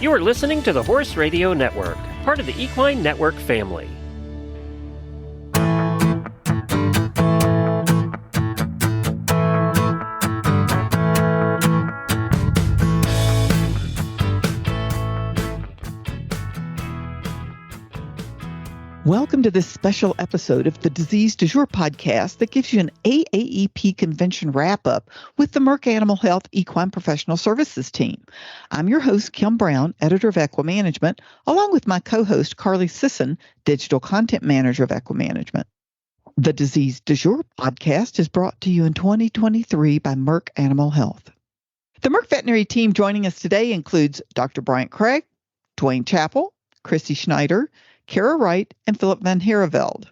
You are listening to the Horse Radio Network, part of the Equine Network family. Welcome to this special episode of the Disease Du Jour podcast that gives you an AAEP Convention wrap-up with the Merck Animal Health Equine Professional Services team. I'm your host, Kim Brown, editor of Equimanagement, along with my co-host, Carly Sisson, digital content manager of Equimanagement. The Disease Du Jour podcast is brought to you in 2023 by Merck Animal Health. The Merck veterinary team joining us today includes Dr. Bryant Craig, Duane Chappell, Chrissie Schneider, Cara, Wright, and Philip Van Harreveld.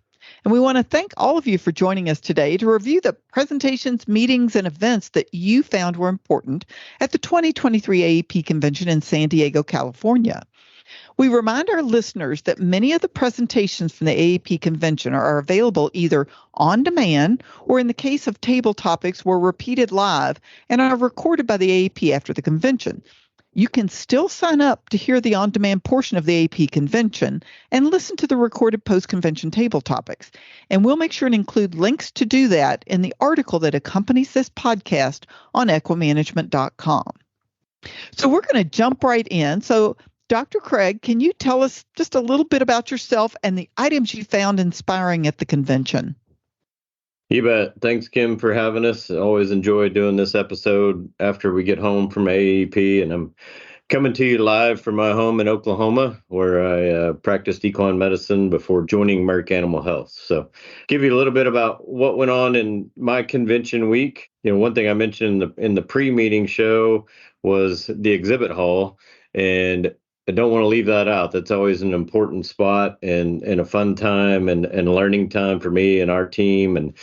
And we want to thank all of you for joining us today to review the presentations, meetings, and events that you found were important at the 2023 AAEP Convention in San Diego, California. We remind our listeners that many of the presentations from the AAEP Convention are available either on demand or, in the case of table topics, were repeated live and are recorded by the AAEP after the convention. You can still sign up to hear the on-demand portion of the AAEP Convention and listen to the recorded post-convention table topics. And we'll make sure and include links to do that in the article that accompanies this podcast on equimanagement.com. So we're going to jump right in. So Dr. Craig, can you tell us just a little bit about yourself and the items you found inspiring at the convention? You bet. Thanks, Kim, for having us. I always enjoy doing this episode after we get home from AAEP, and I'm coming to you live from my home in Oklahoma, where I practiced equine medicine before joining Merck Animal Health. So give you a little bit about what went on in my convention week. One thing I mentioned in the pre-meeting show was the exhibit hall, and I don't want to leave that out. That's always an important spot and a fun time and learning time for me and our team, and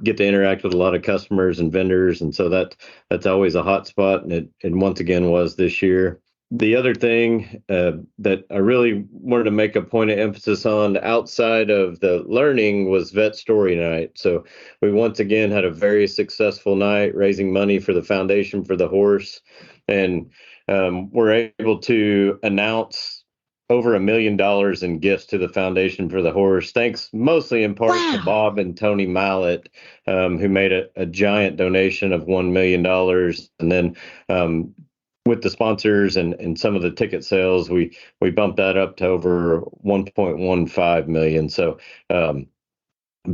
get to interact with a lot of customers and vendors. And so that's always a hot spot. And it once again was this year. The other thing that I really wanted to make a point of emphasis on outside of the learning was Vet Story Night. So we once again had a very successful night raising money for the Foundation for the Horse. And we're able to announce over $1 million in gifts to the Foundation for the Horse, thanks mostly in part to Bob and Tony Mallett, who made a giant donation of $1 million. And then with the sponsors and some of the ticket sales, we bumped that up to over 1.15 million. So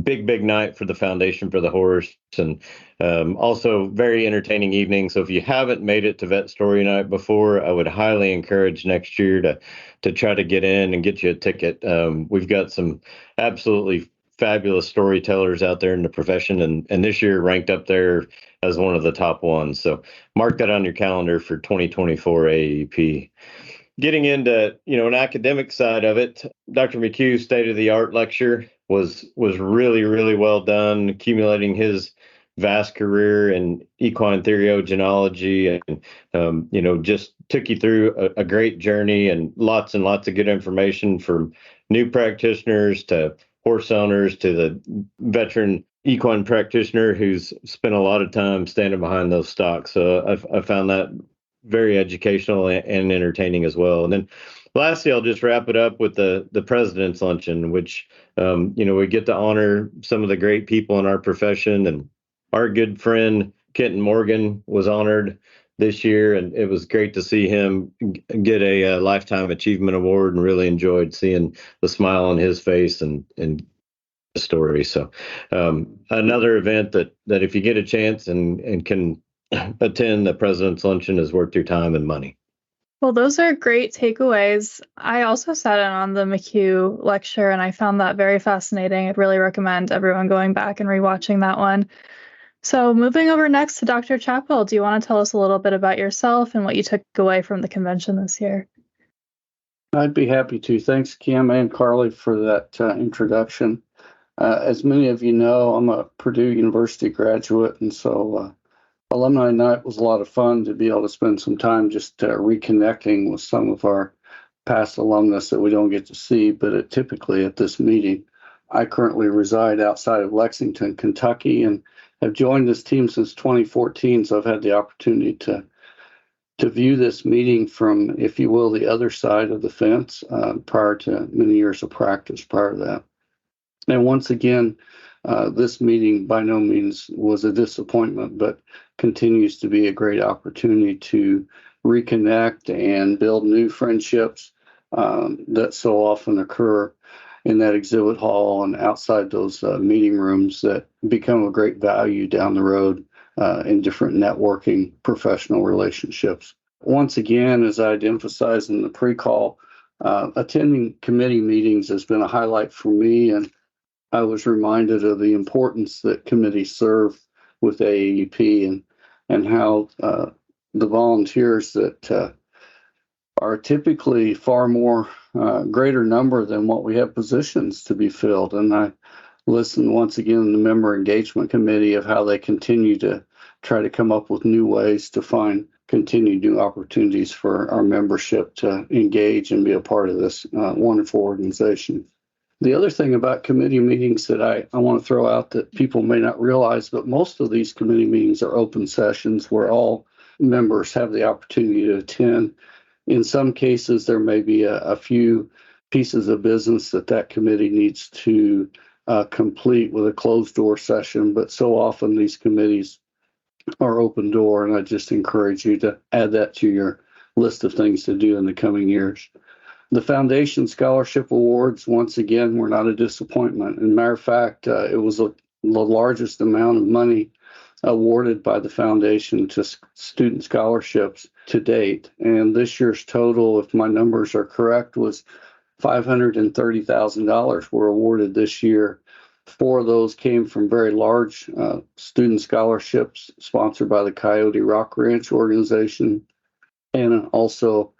big night for the Foundation for the Horse, and also very entertaining evening. So if you haven't made it to Vet Story Night before, I would highly encourage next year to try to get in and get you a ticket. We've got some absolutely fabulous storytellers out there in the profession, and this year ranked up there as one of the top ones. So mark that on your calendar for 2024 AAEP. Getting into an academic side of it, Dr. McHugh's state-of-the-art lecture was really, really well done, accumulating his vast career in equine theriogenology, and just took you through a great journey and lots of good information from new practitioners to horse owners to the veteran equine practitioner who's spent a lot of time standing behind those stocks. So I found that very educational and entertaining as well. And then lastly, I'll just wrap it up with the President's Luncheon, which, we get to honor some of the great people in our profession. And our good friend, Kenton Morgan, was honored this year. And it was great to see him get a Lifetime Achievement Award, and really enjoyed seeing the smile on his face and the story. So another event that if you get a chance and can attend, the President's Luncheon is worth your time and money. Well, those are great takeaways. I also sat in on the McHugh lecture, and I found that very fascinating. I'd really recommend everyone going back and rewatching that one. So moving over next to Dr. Chappell, do you want to tell us a little bit about yourself and what you took away from the convention this year? I'd be happy to. Thanks, Kim and Carly, for that introduction. As many of you know, I'm a Purdue University graduate, and so Alumni Night was a lot of fun to be able to spend some time just reconnecting with some of our past alumnus that we don't get to see, but typically at this meeting. I currently reside outside of Lexington, Kentucky, and have joined this team since 2014, so I've had the opportunity to to view this meeting from, if you will, the other side of the fence prior to many years of practice prior to that. And once again, this meeting by no means was a disappointment, but continues to be a great opportunity to reconnect and build new friendships that so often occur in that exhibit hall and outside those meeting rooms that become a great value down the road in different networking professional relationships. Once again, as I'd emphasized in the pre-call, attending committee meetings has been a highlight for me, and I was reminded of the importance that committees serve with AAEP and how the volunteers that are typically far more greater number than what we have positions to be filled. And I listened once again to the member engagement committee of how they continue to try to come up with new ways to find continued new opportunities for our membership to engage and be a part of this wonderful organization. The other thing about committee meetings that I want to throw out that people may not realize, but most of these committee meetings are open sessions where all members have the opportunity to attend. In some cases, there may be a few pieces of business that committee needs to complete with a closed door session, but so often these committees are open door, and I just encourage you to add that to your list of things to do in the coming years. The Foundation Scholarship Awards, once again, were not a disappointment. As a matter of fact, it was the largest amount of money awarded by the foundation to student scholarships to date. And this year's total, if my numbers are correct, was $530,000 were awarded this year. 4 of those came from very large student scholarships sponsored by the Coyote Rock Ranch organization, and also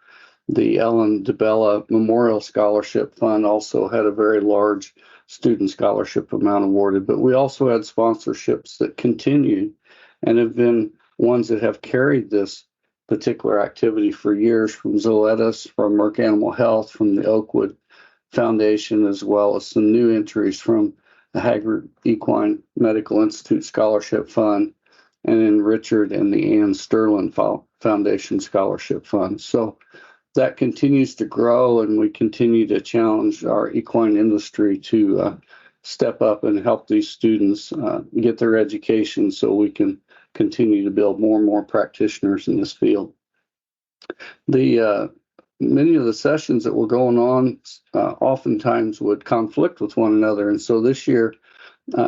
the Ellen DeBella Memorial Scholarship Fund also had a very large student scholarship amount awarded. But we also had sponsorships that continued and have been ones that have carried this particular activity for years, from Zoetis, from Merck Animal Health, from the Oakwood Foundation, as well as some new entries from the Haggard Equine Medical Institute Scholarship Fund, and then Richard and the Ann Sterling Foundation Scholarship Fund. So that continues to grow, and we continue to challenge our equine industry to step up and help these students get their education so we can continue to build more and more practitioners in this field. Many of the sessions that were going on oftentimes would conflict with one another, and so this year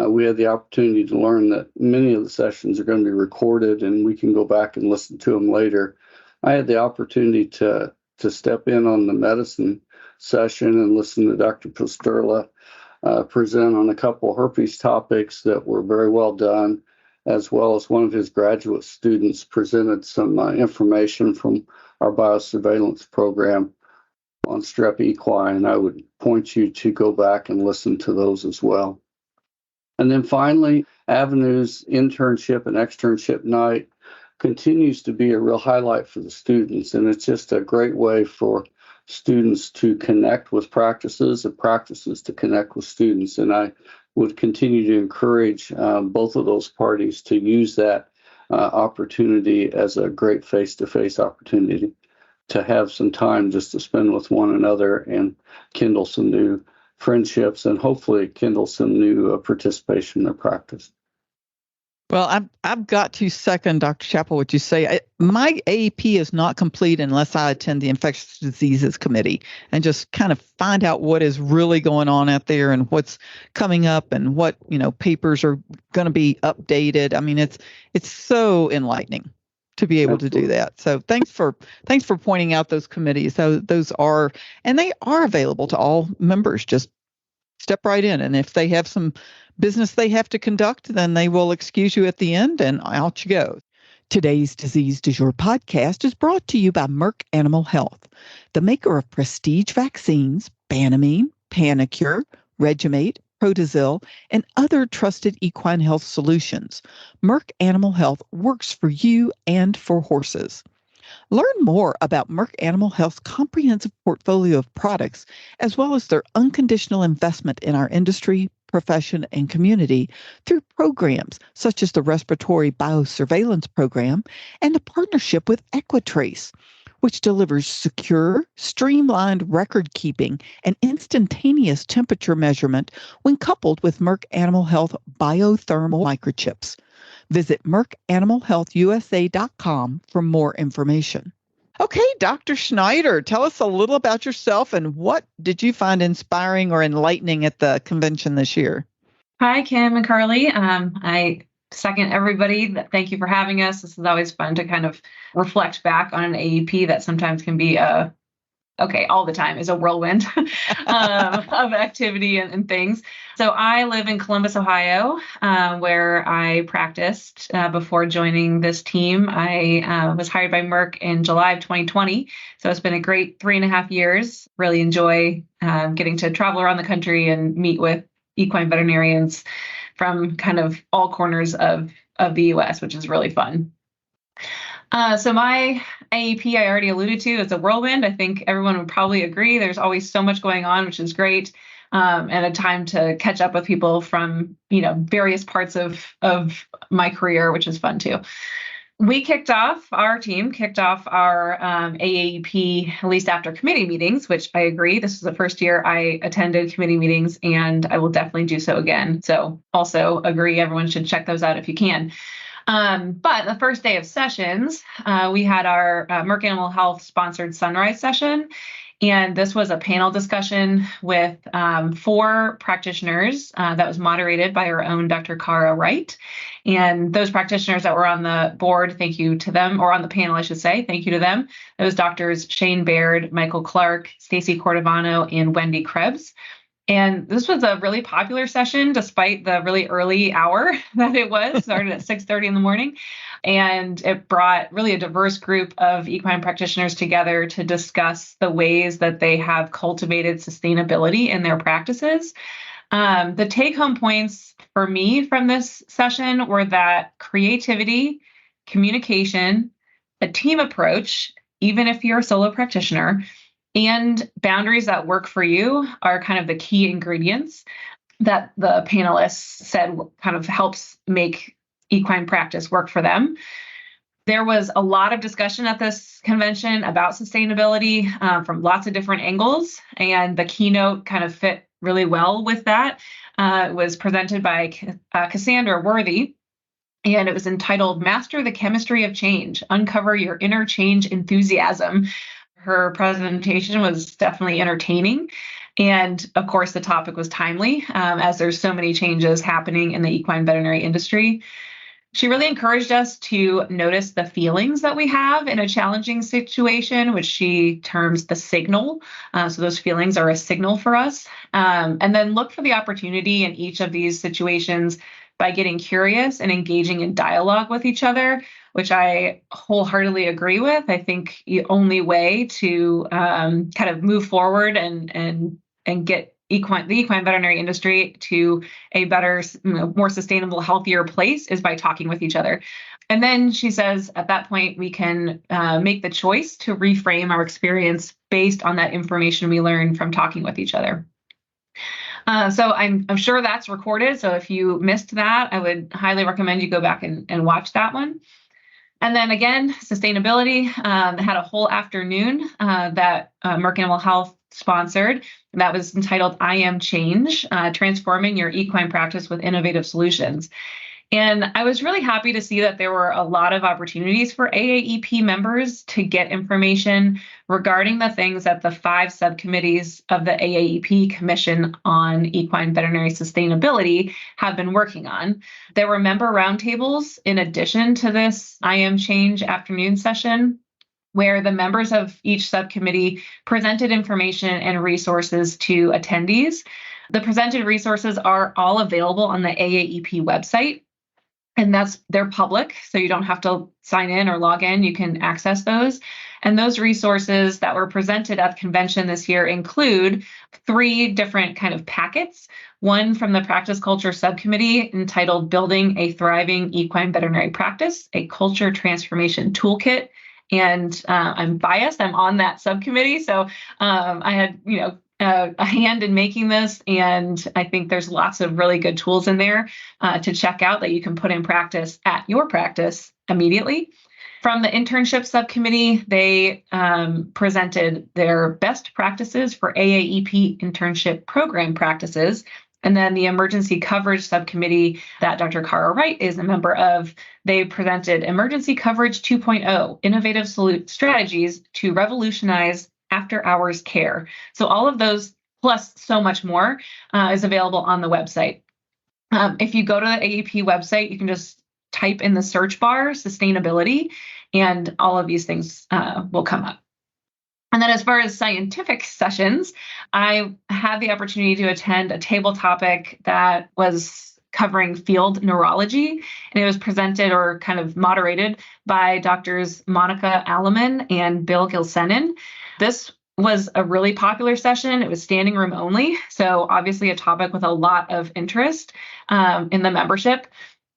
we had the opportunity to learn that many of the sessions are going to be recorded and we can go back and listen to them later. I had the opportunity to step in on the medicine session and listen to Dr. Posterla present on a couple of herpes topics that were very well done, as well as one of his graduate students presented some information from our biosurveillance program on strep equine, and I would point you to go back and listen to those as well. And then finally, Avenues internship and externship night continues to be a real highlight for the students, and it's just a great way for students to connect with practices and practices to connect with students. And I would continue to encourage both of those parties to use that opportunity as a great face-to-face opportunity to have some time just to spend with one another and kindle some new friendships and hopefully kindle some new participation in their practice. Well, I've got to second Dr. Chappell what you say. My AAP is not complete unless I attend the Infectious Diseases Committee and just kind of find out what is really going on out there and what's coming up and what papers are going to be updated. I mean, it's so enlightening to be able Absolutely. to do that. So thanks for pointing out those committees. So those are, and they are available to all members. Just step right in, and if they have some business they have to conduct, then they will excuse you at the end and out you go. Today's Disease Du Jour podcast is brought to you by Merck Animal Health, the maker of prestige vaccines, Banamine, Panacur, Regimate, Protozil, and other trusted equine health solutions. Merck Animal Health works for you and for horses. Learn more about Merck Animal Health's comprehensive portfolio of products, as well as their unconditional investment in our industry, profession, and community through programs such as the Respiratory Biosurveillance Program and a partnership with Equitrace, which delivers secure, streamlined record keeping and instantaneous temperature measurement when coupled with Merck Animal Health biothermal microchips. Visit merckanimalhealthusa.com for more information. Okay, Dr. Schneider, tell us a little about yourself and what did you find inspiring or enlightening at the convention this year? Hi, Kim and Carly. I second everybody. Thank you for having us. This is always fun to kind of reflect back on an AEP that sometimes can be all the time is a whirlwind of activity and things. So I live in Columbus, Ohio, where I practiced before joining this team. I was hired by Merck in July of 2020. So it's been a great 3.5 years. Really enjoy getting to travel around the country and meet with equine veterinarians from kind of all corners of the U.S., which is really fun. So my AEP, I already alluded to, is a whirlwind. I think everyone would probably agree. There's always so much going on, which is great, and a time to catch up with people from various parts of my career, which is fun too. Our team kicked off our AAEP, at least after committee meetings, which I agree. This is the first year I attended committee meetings, and I will definitely do so again. So also agree, everyone should check those out if you can. But the first day of sessions, we had our Merck Animal Health sponsored Sunrise session. And this was a panel discussion with 4 practitioners that was moderated by our own Dr. Cara, Wright. And those practitioners that were on the board, thank you to them, or on the panel, I should say, thank you to them. Those doctors, Shane Baird, Michael Clark, Stacy Cordovano, and Wendy Krebs. And this was a really popular session, despite the really early hour that it was, started at 6:30 in the morning. And it brought really a diverse group of equine practitioners together to discuss the ways that they have cultivated sustainability in their practices. The take-home points for me from this session were that creativity, communication, a team approach, even if you're a solo practitioner, and boundaries that work for you are kind of the key ingredients that the panelists said kind of helps make equine practice work for them. There was a lot of discussion at this convention about sustainability from lots of different angles, and the keynote kind of fit really well with that. It was presented by Cassandra Worthy, and it was entitled Master the Chemistry of Change, Uncover Your Inner Change Enthusiasm. Her presentation was definitely entertaining. And of course, the topic was timely, as there's so many changes happening in the equine veterinary industry. She really encouraged us to notice the feelings that we have in a challenging situation, which she terms the signal. So those feelings are a signal for us. And then look for the opportunity in each of these situations by getting curious and engaging in dialogue with each other, which I wholeheartedly agree with. I think the only way to kind of move forward and get the equine veterinary industry to a better, more sustainable, healthier place is by talking with each other. And then she says at that point, we can make the choice to reframe our experience based on that information we learn from talking with each other. So I'm sure that's recorded. So if you missed that, I would highly recommend you go back and watch that one. And then again, sustainability had a whole afternoon that Merck Animal Health sponsored. That was entitled I Am Change, Transforming Your Equine Practice with Innovative Solutions. And I was really happy to see that there were a lot of opportunities for AAEP members to get information regarding the things that the 5 subcommittees of the AAEP Commission on Equine Veterinary Sustainability have been working on. There were member roundtables in addition to this I Am Change afternoon session, where the members of each subcommittee presented information and resources to attendees. The presented resources are all available on the AAEP website. And they're public, so you don't have to sign in or log in. You can access those. And those resources that were presented at the convention this year include 3 different kind of packets. One from the Practice Culture Subcommittee entitled Building a Thriving Equine Veterinary Practice, a Culture Transformation Toolkit. And I'm biased. I'm on that subcommittee. So I had, a hand in making this, and I think there's lots of really good tools in there to check out that you can put in practice at your practice immediately. From the internship subcommittee, they presented their best practices for AAEP internship program practices. And then the emergency coverage subcommittee that Dr. Cara Wright is a member of, they presented Emergency Coverage 2.0, Innovative Strategies to Revolutionize After-Hours Care. So all of those, plus so much more, is available on the website. If you go to the AAEP website, you can just type in the search bar, sustainability, and all of these things will come up. And then as far as scientific sessions, I had the opportunity to attend a table topic that was covering field neurology, and it was presented or kind of moderated by Doctors Monica Alleman and Bill Gilsenan. This was a really popular session. It was standing room only, so obviously a topic with a lot of interest in the membership.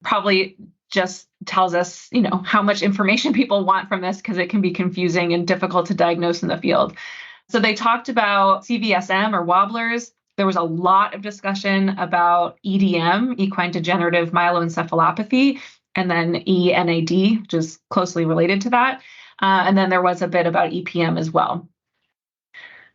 Probably just tells us, how much information people want from this, because it can be confusing and difficult to diagnose in the field. So they talked about CVSM or wobblers. There was a lot of discussion about EDM, equine degenerative myeloencephalopathy, and then ENAD, which is closely related to that. And then there was a bit about EPM as well.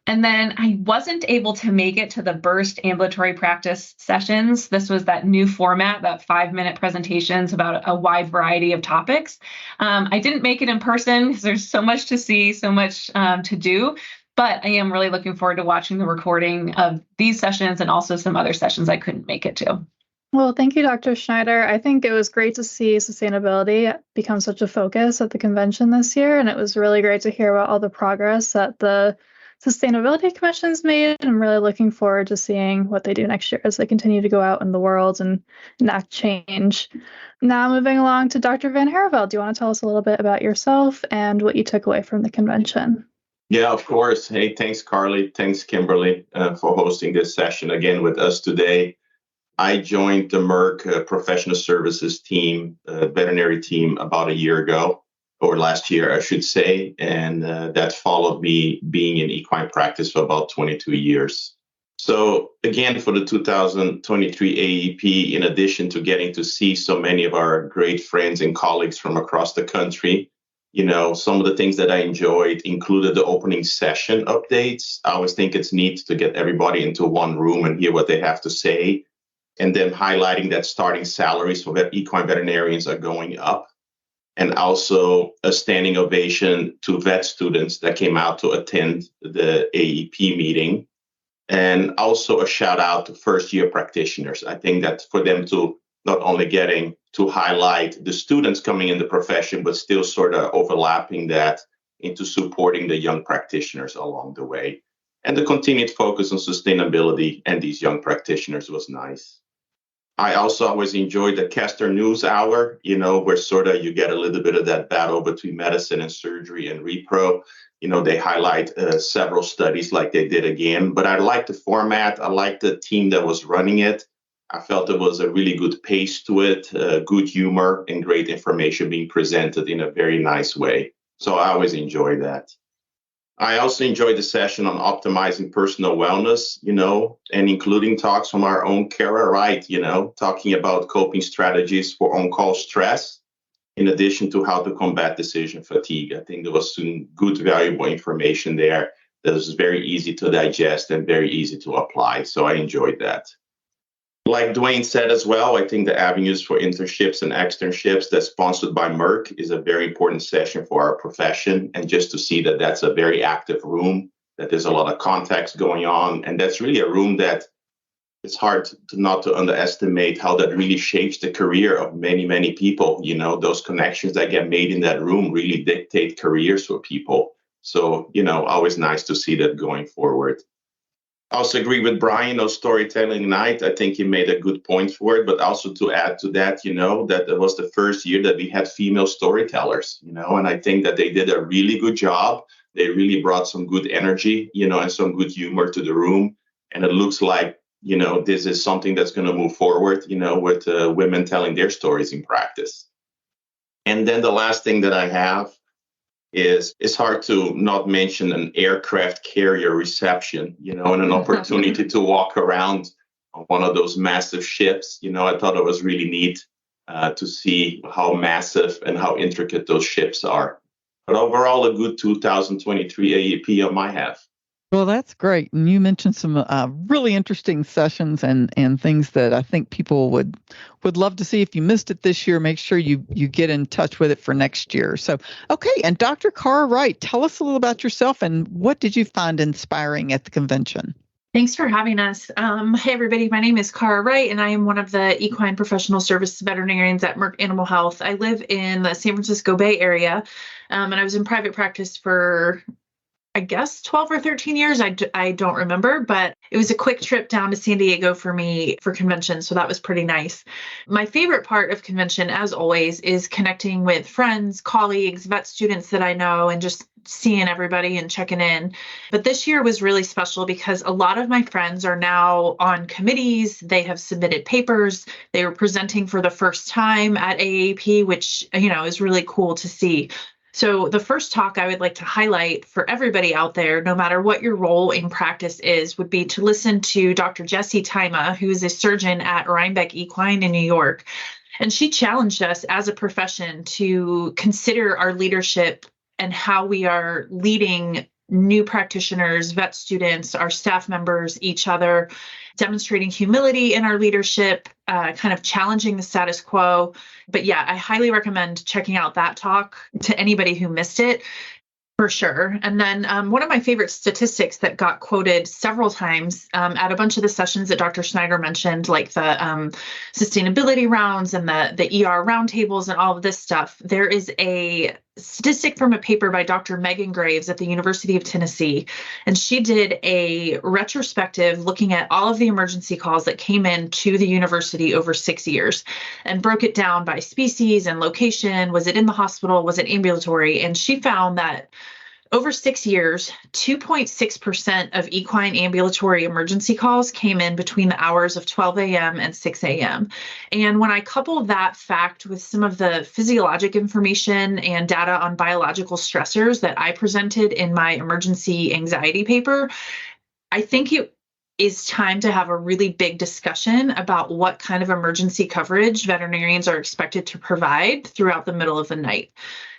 And then I wasn't able to make it to the burst ambulatory practice sessions. This was that new format, that 5-minute presentations about a wide variety of topics. I didn't make it in person because there's so much to see, so much to do. But I am really looking forward to watching the recording of these sessions and also some other sessions I couldn't make it to. Well, thank you, Dr. Schneider. I think it was great to see sustainability become such a focus at the convention this year. And it was really great to hear about all the progress that the Sustainability Commission's made. I'm really looking forward to seeing what they do next year as they continue to go out in the world and enact change. Now moving along to Dr. Van Harreveld. Do you want to tell us a little bit about yourself and what you took away from the convention? Yeah, of course. Hey, thanks, Carly. Thanks, Kimberly, for hosting this session again with us today. I joined the Merck Professional Services team, veterinary team, about a year ago. Or last year, I should say, and that followed me being in equine practice for about 22 years. So again, for the 2023 AAEP, in addition to getting to see so many of our great friends and colleagues from across the country, some of the things that I enjoyed included the opening session updates. I always think it's neat to get everybody into one room and hear what they have to say, and then highlighting that starting salaries for equine veterinarians are going up. And also a standing ovation to vet students that came out to attend the AAEP meeting. And also a shout out to first-year practitioners. I think that for them to not only getting to highlight the students coming in the profession, but still sort of overlapping that into supporting the young practitioners along the way. And the continued focus on sustainability and these young practitioners was nice. I also always enjoyed the Kester News Hour, where sort of you get a little bit of that battle between medicine and surgery and repro. They highlight several studies like they did again. But I like the format. I like the team that was running it. I felt there was a really good pace to it, good humor, and great information being presented in a very nice way. So I always enjoy that. I also enjoyed the session on optimizing personal wellness, and including talks from our own Cara, Wright, talking about coping strategies for on-call stress, in addition to how to combat decision fatigue. I think there was some good, valuable information there that was very easy to digest and very easy to apply. So I enjoyed that. Like Duane said as well, I think the avenues for internships and externships that's sponsored by Merck is a very important session for our profession. And just to see that that's a very active room, that there's a lot of context going on. And that's really a room that it's hard not to underestimate how that really shapes the career of many, many people. Those connections that get made in that room really dictate careers for people. So, always nice to see that going forward. I also agree with Bryant on storytelling night. I think he made a good point for it, but also to add to that, that it was the first year that we had female storytellers, and I think that they did a really good job. They really brought some good energy, and some good humor to the room. And it looks like, this is something that's going to move forward, with women telling their stories in practice. And then the last thing that I have is it's hard to not mention an aircraft carrier reception, and an opportunity to walk around on one of those massive ships. I thought it was really neat to see how massive and how intricate those ships are. But overall, a good 2023 AAEP on my half. Well, that's great. And you mentioned some really interesting sessions and things that I think people would love to see. If you missed it this year, make sure you get in touch with it for next year. So, okay. And Dr. Cara Wright, tell us a little about yourself and what did you find inspiring at the convention? Thanks for having us. Hey, everybody. My name is Cara Wright, and I am one of the equine professional service veterinarians at Merck Animal Health. I live in the San Francisco Bay Area, and I was in private practice for, I guess, 12 or 13 years. I don't remember, but it was a quick trip down to San Diego for me for convention, so that was pretty nice. My favorite part of convention, as always, is connecting with friends, colleagues, vet students that I know, and just seeing everybody and checking in. But this year was really special because a lot of my friends are now on committees. They have submitted papers. They were presenting for the first time at AAEP, which, is really cool to see. So the first talk I would like to highlight for everybody out there, no matter what your role in practice is, would be to listen to Dr. Jessie Taima, who is a surgeon at Rhinebeck Equine in New York. And she challenged us as a profession to consider our leadership and how we are leading new practitioners, vet students, our staff members, each other, demonstrating humility in our leadership, kind of challenging the status quo. But yeah, I highly recommend checking out that talk to anybody who missed it. For sure. And then one of my favorite statistics that got quoted several times at a bunch of the sessions that Dr. Schneider mentioned, like the sustainability rounds and the ER roundtables and all of this stuff, there is a statistic from a paper by Dr. Megan Graves at the University of Tennessee. And she did a retrospective looking at all of the emergency calls that came in to the university over 6 years and broke it down by species and location. Was it in the hospital? Was it ambulatory? And she found that over 6 years, 2.6% of equine ambulatory emergency calls came in between the hours of 12 a.m. and 6 a.m. And when I couple that fact with some of the physiologic information and data on biological stressors that I presented in my emergency anxiety paper, I think it is time to have a really big discussion about what kind of emergency coverage veterinarians are expected to provide throughout the middle of the night.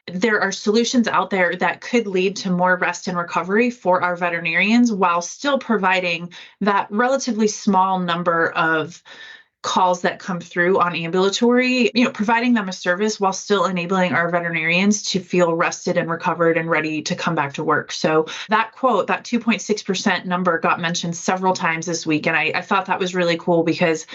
There are solutions out there that could lead to more rest and recovery for our veterinarians while still providing that relatively small number of calls that come through on ambulatory, providing them a service while still enabling our veterinarians to feel rested and recovered and ready to come back to work. So that quote, that 2.6% number got mentioned several times this week. And I thought that was really cool because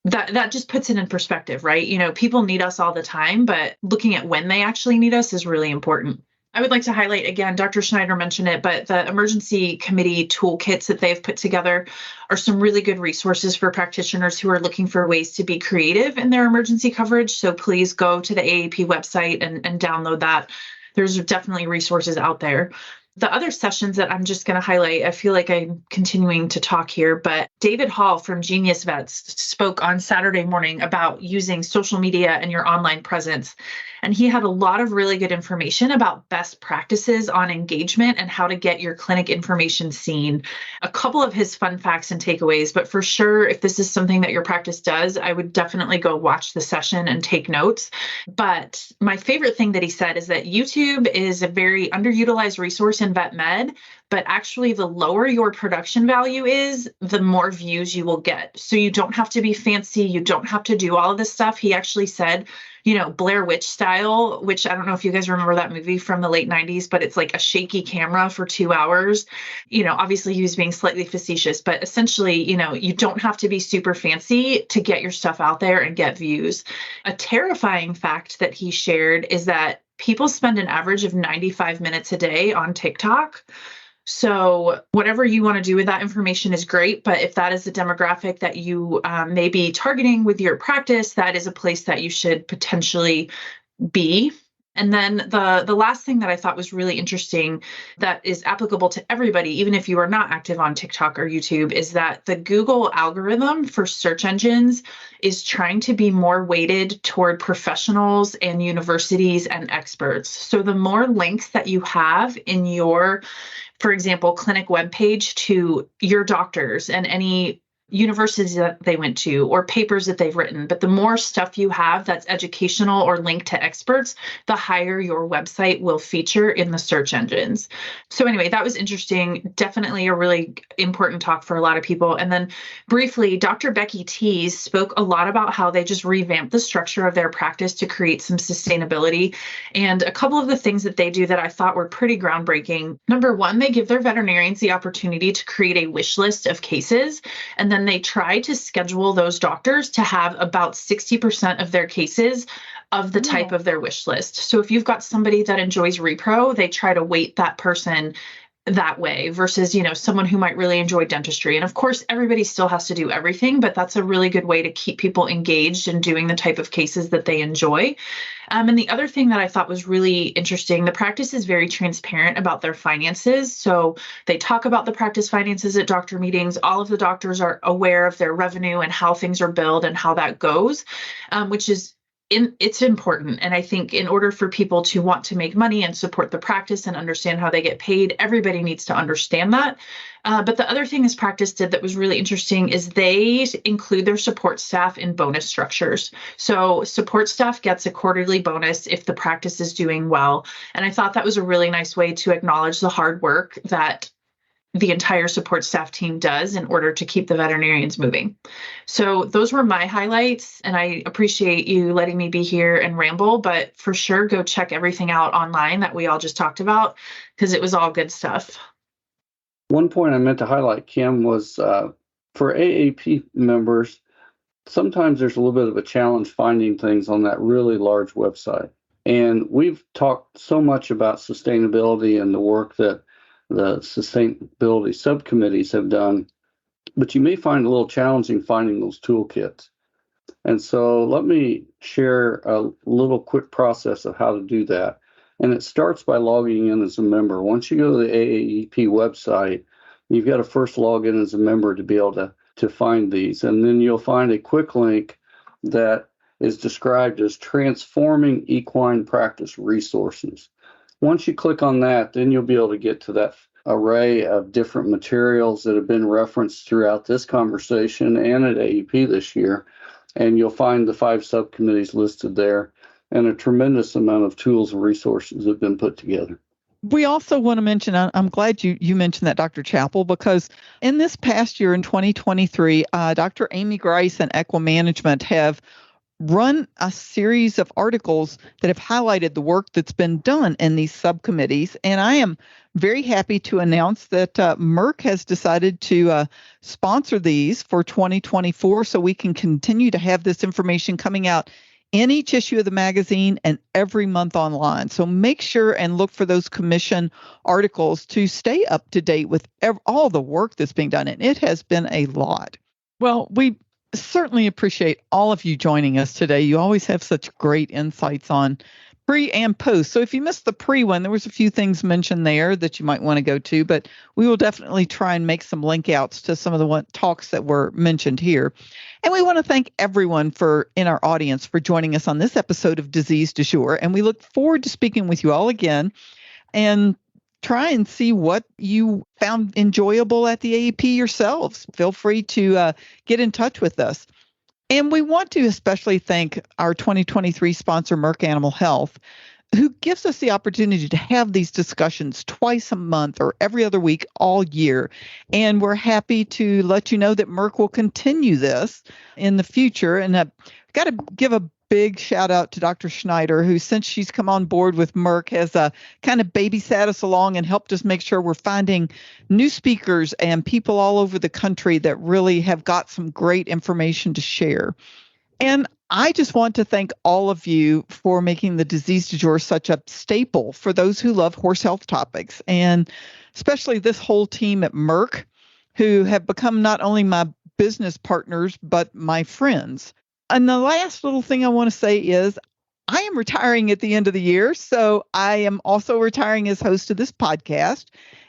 that just puts it in perspective, right? People need us all the time, but looking at when they actually need us is really important. I would like to highlight again, Dr. Schneider mentioned it, but the emergency committee toolkits that they've put together are some really good resources for practitioners who are looking for ways to be creative in their emergency coverage. So please go to the AAEP website and download that. There's definitely resources out there. The other sessions that I'm just going to highlight, I feel like I'm continuing to talk here, but David Hall from Genius Vets spoke on Saturday morning about using social media and your online presence. And he had a lot of really good information about best practices on engagement and how to get your clinic information seen. A couple of his fun facts and takeaways, but for sure, if this is something that your practice does, I would definitely go watch the session and take notes. But my favorite thing that he said is that YouTube is a very underutilized resource in vet med, but actually the lower your production value is, the more views you will get. So you don't have to be fancy. You don't have to do all of this stuff. He actually said, Blair Witch style, which I don't know if you guys remember that movie from the late 90s, but it's like a shaky camera for 2 hours. Obviously he was being slightly facetious, but essentially, you don't have to be super fancy to get your stuff out there and get views. A terrifying fact that he shared is that people spend an average of 95 minutes a day on TikTok. So whatever you want to do with that information is great. But if that is the demographic that you may be targeting with your practice, that is a place that you should potentially be. And then the last thing that I thought was really interesting that is applicable to everybody, even if you are not active on TikTok or YouTube, is that the Google algorithm for search engines is trying to be more weighted toward professionals and universities and experts. So the more links that you have in your, for example, clinic webpage to your doctors and any universities that they went to or papers that they've written, but the more stuff you have that's educational or linked to experts, the higher your website will feature in the search engines. So anyway, that was interesting. Definitely a really important talk for a lot of people. And then briefly, Dr. Becky Tees spoke a lot about how they just revamped the structure of their practice to create some sustainability. And a couple of the things that they do that I thought were pretty groundbreaking. Number one, they give their veterinarians the opportunity to create a wish list of cases, and then they try to schedule those doctors to have about 60% of their cases of the type of their wish list. So if you've got somebody that enjoys repro, they try to weight that person that way versus, someone who might really enjoy dentistry. And of course, everybody still has to do everything, but that's a really good way to keep people engaged in doing the type of cases that they enjoy. And the other thing that I thought was really interesting, the practice is very transparent about their finances. So they talk about the practice finances at doctor meetings. All of the doctors are aware of their revenue and how things are billed and how that goes, which is it's important. And I think in order for people to want to make money and support the practice and understand how they get paid, everybody needs to understand that. But the other thing this practice did that was really interesting is they include their support staff in bonus structures. So support staff gets a quarterly bonus if the practice is doing well. And I thought that was a really nice way to acknowledge the hard work that the entire support staff team does in order to keep the veterinarians moving. So those were my highlights, and I appreciate you letting me be here and ramble, but for sure, go check everything out online that we all just talked about, because it was all good stuff. One point I meant to highlight, Kim, was for AAP members, sometimes there's a little bit of a challenge finding things on that really large website. And we've talked so much about sustainability and the work that the sustainability subcommittees have done, but you may find it a little challenging finding those toolkits. And so let me share a little quick process of how to do that. And it starts by logging in as a member. Once you go to the AAEP website, you've got to first log in as a member to be able to find these. And then you'll find a quick link that is described as Transforming Equine Practice Resources. Once you click on that, then you'll be able to get to that array of different materials that have been referenced throughout this conversation and at AEP this year. And you'll find the 5 subcommittees listed there, and a tremendous amount of tools and resources have been put together. We also want to mention, I'm glad you mentioned that, Dr. Chappell, because in this past year in 2023, Dr. Amy Grice and Equimanagement have run a series of articles that have highlighted the work that's been done in these subcommittees. And I am very happy to announce that Merck has decided to sponsor these for 2024, so we can continue to have this information coming out in each issue of the magazine and every month online. So make sure and look for those commission articles to stay up to date with all the work that's being done. And it has been a lot. Well, we certainly appreciate all of you joining us today. You always have such great insights on pre and post. So if you missed the pre one, there was a few things mentioned there that you might want to go to, but we will definitely try and make some link outs to some of the talks that were mentioned here. And we want to thank everyone in our audience for joining us on this episode of Disease du Jour. And we look forward to speaking with you all again and try and see what you found enjoyable at the AAEP yourselves. Feel free to get in touch with us. And we want to especially thank our 2023 sponsor, Merck Animal Health, who gives us the opportunity to have these discussions twice a month or every other week all year. And we're happy to let you know that Merck will continue this in the future. And I've got to give a big shout out to Dr. Schneider, who, since she's come on board with Merck, has kind of babysat us along and helped us make sure we're finding new speakers and people all over the country that really have got some great information to share. And I just want to thank all of you for making the Disease du Jour such a staple for those who love horse health topics, and especially this whole team at Merck, who have become not only my business partners, but my friends. And the last little thing I want to say is I am retiring at the end of the year, so I am also retiring as host of this podcast.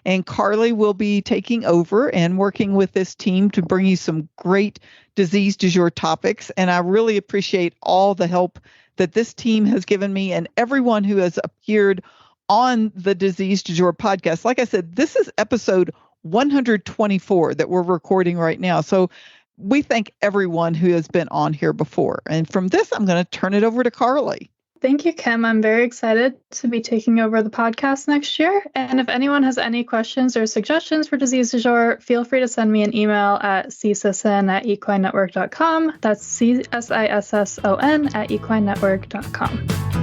And Carly will be taking over and working with this team to bring you some great disease du jour topics. And I really appreciate all the help that this team has given me and everyone who has appeared on the Disease du Jour podcast. Like I said, this is episode 124 that we're recording right now. So we thank everyone who has been on here before. And from this, I'm going to turn it over to Carly. Thank you, Kim. I'm very excited to be taking over the podcast next year. And if anyone has any questions or suggestions for Disease du Jour, feel free to send me an email at csisson@equinenetwork.com. That's CSISSON@equinenetwork.com.